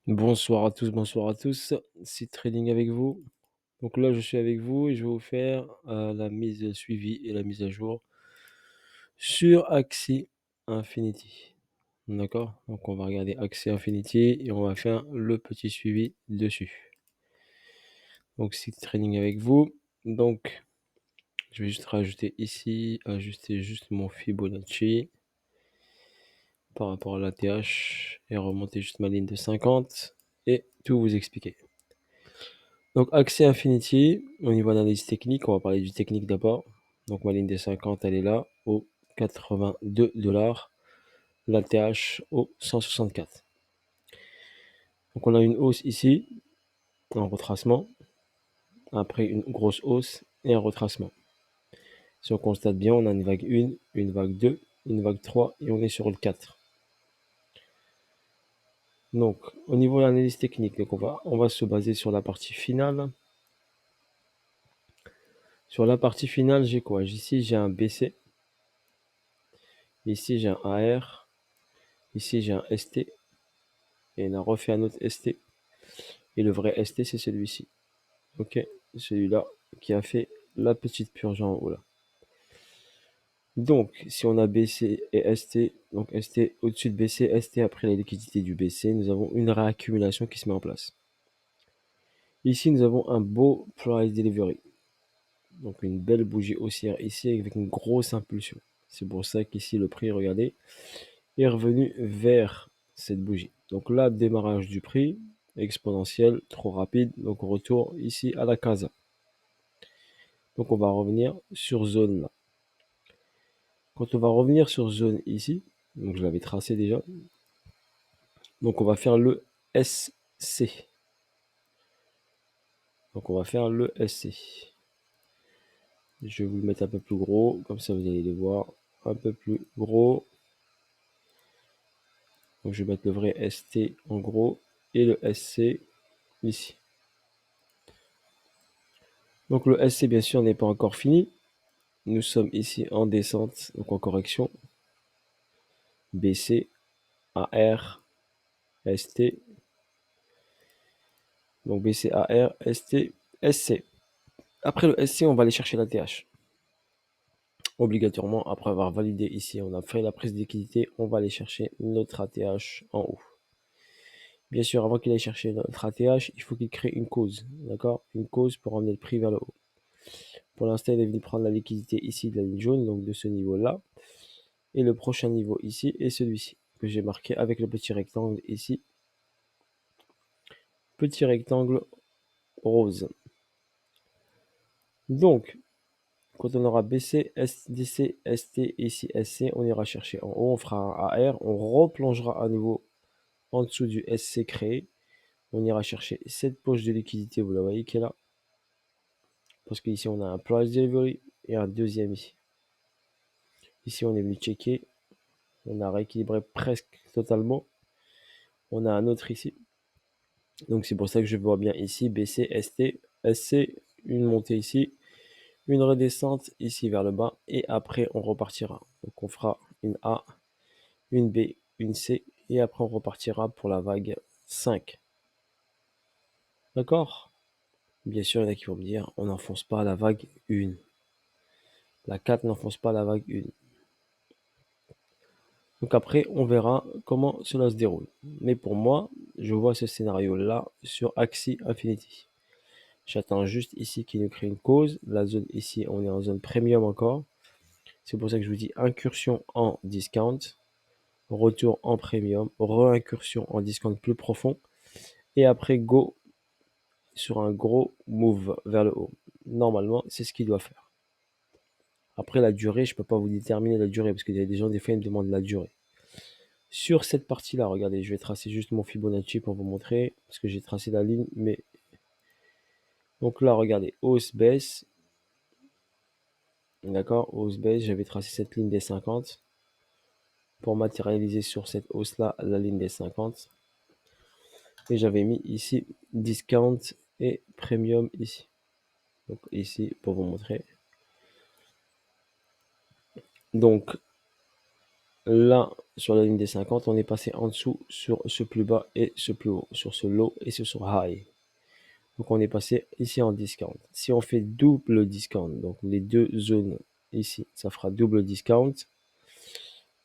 Bonsoir à tous, c'est Trading avec vous. Donc là, je suis avec vous et je vais vous faire la mise suivi et la mise à jour sur Axie Infinity. D'accord? Donc on va regarder Axie Infinity et on va faire le petit suivi dessus. Donc c'est Trading avec vous. Donc je vais juste rajouter ici, ajuster juste mon Fibonacci par rapport à l'ATH et remonter juste ma ligne de 50 et tout vous expliquer. Donc Axie Infinity, au niveau analyse technique, on va parler du technique d'abord. Donc ma ligne des 50, elle est là, au 82 $, la TH au 164. Donc on a une hausse ici, un retracement, après une grosse hausse et un retracement. Si on constate bien, on a une vague 1, une vague 2, une vague 3 et on est sur le 4. Donc au niveau de l'analyse technique, donc on va se baser sur la partie finale. Sur la partie finale, j'ai quoi? Ici, j'ai un BC. Ici, j'ai un AR. Ici, j'ai un ST. Et on a refait un autre ST. Et le vrai ST, c'est celui-ci. Ok, celui-là qui a fait la petite purge en haut là. Donc, si on a BC et ST, donc ST au-dessus de BC, ST après la liquidité du BC, nous avons une réaccumulation qui se met en place. Ici, nous avons un beau price delivery. Donc, une belle bougie haussière ici avec une grosse impulsion. C'est pour ça qu'ici, le prix, regardez, est revenu vers cette bougie. Donc là, démarrage du prix, exponentiel, trop rapide. Donc retour ici à la casa. Donc on va revenir sur zone là. Quand on va revenir sur zone ici, donc je l'avais tracé déjà. Donc on va faire le SC. Donc on va faire le SC. Je vais vous le mettre un peu plus gros, comme ça vous allez les voir un peu plus gros. Donc je vais mettre le vrai ST en gros et le SC ici. Donc le SC bien sûr n'est pas encore fini. Nous sommes ici en descente, donc en correction. BC, AR, ST. Donc BC, AR, ST, SC. Après le SC, on va aller chercher la TH. Obligatoirement, après avoir validé ici, on a fait la prise de liquidité, on va aller chercher notre ATH en haut. Bien sûr, avant qu'il aille chercher notre ATH, il faut qu'il crée une cause, d'accord? Une cause pour emmener le prix vers le haut. Pour l'instant, il est venu prendre la liquidité ici de la ligne jaune, donc de ce niveau-là. Et le prochain niveau ici est celui-ci, que j'ai marqué avec le petit rectangle ici. Petit rectangle rose. Donc, quand on aura BC, SDC, ST, ici SC, on ira chercher en haut, on fera un AR, on replongera à nouveau en dessous du SC créé. On ira chercher cette poche de liquidité, vous la voyez qui est là. Parce qu'ici, on a un price delivery et un deuxième ici. Ici, on est venu checker. On a rééquilibré presque totalement. On a un autre ici. Donc, c'est pour ça que je vois bien ici BC, ST, SC, une montée ici, une redescente ici vers le bas. Et après, on repartira. Donc, on fera une A, une B, une C. Et après, on repartira pour la vague 5. D'accord? Bien sûr, il y en a qui vont me dire, on n'enfonce pas la vague 1. La 4 n'enfonce pas la vague 1. Donc après, on verra comment cela se déroule. Mais pour moi, je vois ce scénario-là sur Axie Infinity. J'attends juste ici qu'il nous crée une cause. La zone ici, on est en zone premium encore. C'est pour ça que je vous dis incursion en discount, retour en premium, re-incursion en discount plus profond. Et après, go sur un gros move vers le haut. Normalement, c'est ce qu'il doit faire. Après, la durée, je peux pas vous déterminer la durée parce qu'il y a des gens, des fois, ils me demandent la durée. Sur cette partie-là, regardez, je vais tracer juste mon Fibonacci pour vous montrer, parce que j'ai tracé la ligne, mais... Donc là, regardez, hausse, baisse, d'accord, hausse, baisse, j'avais tracé cette ligne des 50, pour matérialiser sur cette hausse-là, la ligne des 50, et j'avais mis ici, discount et premium ici. Donc ici, pour vous montrer. Donc, là, sur la ligne des 50, on est passé en dessous sur ce plus bas et ce plus haut, sur ce low et sur high. Donc on est passé ici en discount. Si on fait double discount, donc les deux zones ici, ça fera double discount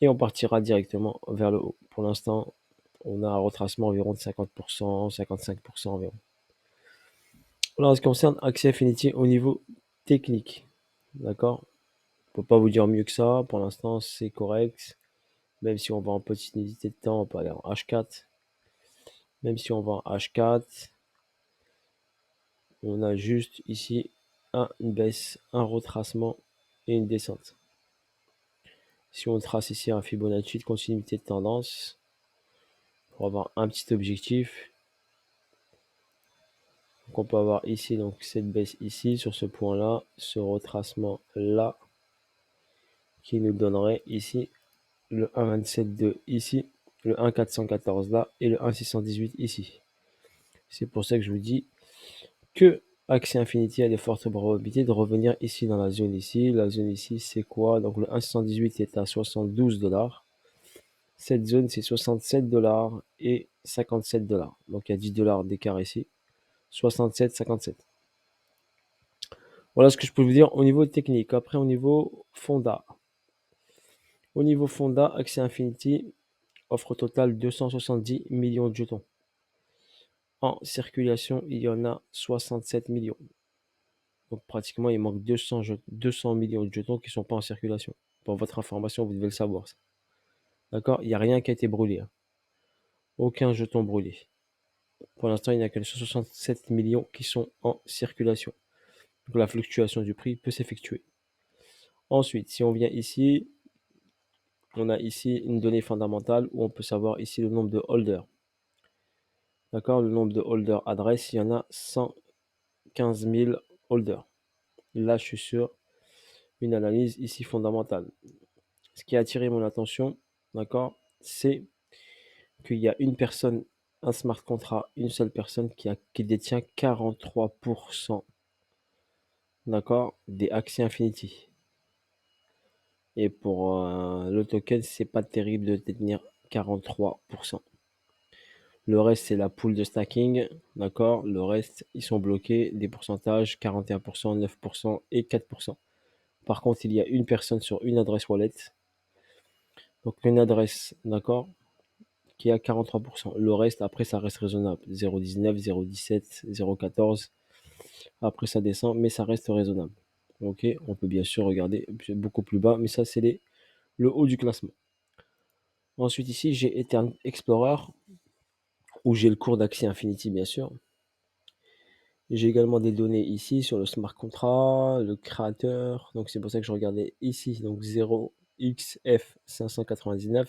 et on partira directement vers le haut. Pour l'instant, on a un retracement environ de 50%, 55% environ. Là, en ce qui concerne Axie Infinity au niveau technique, d'accord? On peut pas vous dire mieux que ça. Pour l'instant, c'est correct. Même si on va en petite unité de temps, on peut aller en H4. Même si on va en H4, on a juste ici une baisse, un retracement et une descente. Si on trace ici un Fibonacci de continuité de tendance, pour avoir un petit objectif, donc on peut avoir ici donc cette baisse ici sur ce point là, ce retracement là, qui nous donnerait ici le 1,27,2 ici, le 1,414 là et le 1,618 ici. C'est pour ça que je vous dis que Axie Infinity a de fortes probabilités de revenir ici dans la zone ici. La zone ici, c'est quoi? Donc le 1,618 est à 72$. Cette zone, c'est 67$ et 57$. Donc il y a 10$ d'écart ici. 67, 57. Voilà ce que je peux vous dire au niveau technique. Après, au niveau fonda. Au niveau fonda, Axie Infinity offre au total 270 millions de jetons. En circulation, il y en a 67 millions. Donc pratiquement, il manque 200 millions de jetons qui ne sont pas en circulation. Pour votre information, vous devez le savoir. D'accord? Il n'y a rien qui a été brûlé. Aucun jeton brûlé. Pour l'instant, il n'y a que 67 millions qui sont en circulation. Donc la fluctuation du prix peut s'effectuer. Ensuite, si on vient ici, on a ici une donnée fondamentale où on peut savoir ici le nombre de holders. D'accord? Le nombre de holders adresse, il y en a 115 000 holders. Là, je suis sur une analyse ici fondamentale. Ce qui a attiré mon attention, d'accord, c'est qu'il y a une personne, un smart contract, une seule personne qui détient 43%, d'accord, des Axie Infinity. Et pour le token, c'est pas terrible de détenir 43%. Le reste, c'est la pool de stacking, d'accord. Le reste, ils sont bloqués, des pourcentages 41%, 9% et 4%. Par contre, il y a une personne sur une adresse wallet. Donc une adresse, d'accord, qui est à 43%. Le reste, après, ça reste raisonnable. 0,19, 0,17, 0,14. Après, ça descend, mais ça reste raisonnable. Ok, on peut bien sûr regarder beaucoup plus bas, mais ça, c'est le haut du classement. Ensuite, ici, j'ai Etern Explorer, où j'ai le cours d'Axie Infinity, bien sûr. J'ai également des données ici sur le smart contract, le créateur. Donc, c'est pour ça que je regardais ici. Donc, 0xF599.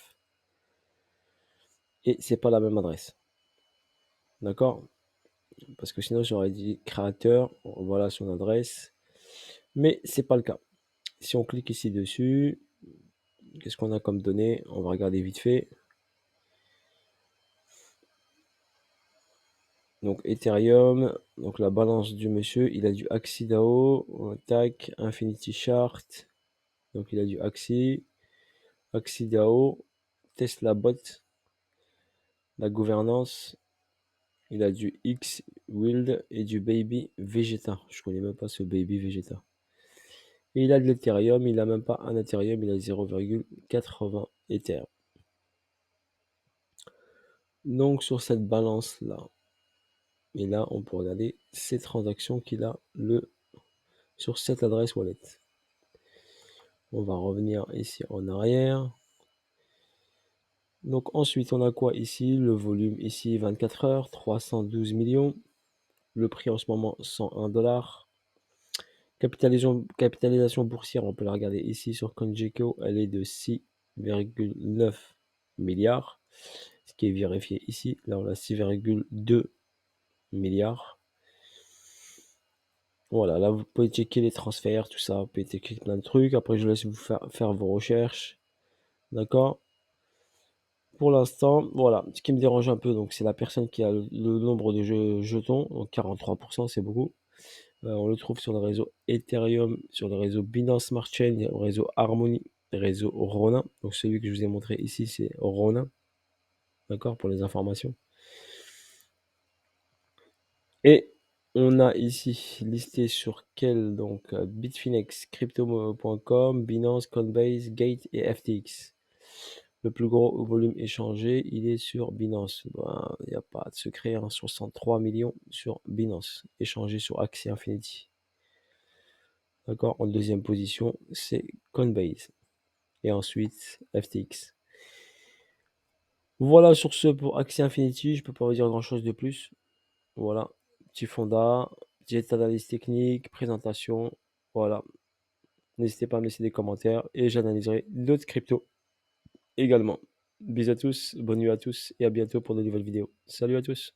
Et c'est pas la même adresse. D'accord? Parce que sinon, j'aurais dit créateur. Voilà son adresse. Mais c'est pas le cas. Si on clique ici dessus, qu'est-ce qu'on a comme données? On va regarder vite fait. Donc Ethereum, donc la balance du monsieur, il a du Axie DAO, tac, Infinity Chart, donc il a du Axie DAO, Tesla Bot, la gouvernance, il a du X Wild et du Baby Vegeta. Je connais même pas ce Baby Vegeta. Et il a de l'Ethereum, il a même pas un Ethereum, il a 0,80 Ether. Donc sur cette balance là, et là on peut regarder ces transactions qu'il a sur cette adresse wallet. On va revenir ici en arrière. Donc ensuite, on a quoi ici? Le volume ici, 24 heures, 312 millions. Le prix en ce moment, 101$. Capitalisation boursière, on peut la regarder ici sur CoinGecko, elle est de 6,9 milliards. Ce qui est vérifié ici. Là, on a 6,2 milliards. Voilà, là, vous pouvez checker les transferts, tout ça. Vous pouvez checker plein de trucs. Après, je laisse vous faire vos recherches. D'accord? Pour l'instant, voilà, ce qui me dérange un peu, donc c'est la personne qui a le nombre de jetons, donc 43%, c'est beaucoup. On le trouve sur le réseau Ethereum, sur le réseau Binance Smart Chain, le réseau Harmony. réseau Ronin. Donc celui que je vous ai montré ici, c'est Ronin, d'accord, pour les informations. Et on a ici listé sur quel donc Bitfinex, Crypto.com, Binance, Coinbase, Gate et FTX. Le plus gros volume échangé, il est sur Binance. Ben, il n'y a pas de secret, hein, 63 millions sur Binance, échangé sur Axie Infinity. D'accord? En deuxième position, c'est Coinbase. Et ensuite, FTX. Voilà sur ce pour Axie Infinity, je peux pas vous dire grand-chose de plus. Voilà, petit fonda, petit état d'analyse technique, présentation. Voilà, n'hésitez pas à me laisser des commentaires et j'analyserai d'autres cryptos également. Bisous à tous, bonne nuit à tous et à bientôt pour de nouvelles vidéos. Salut à tous.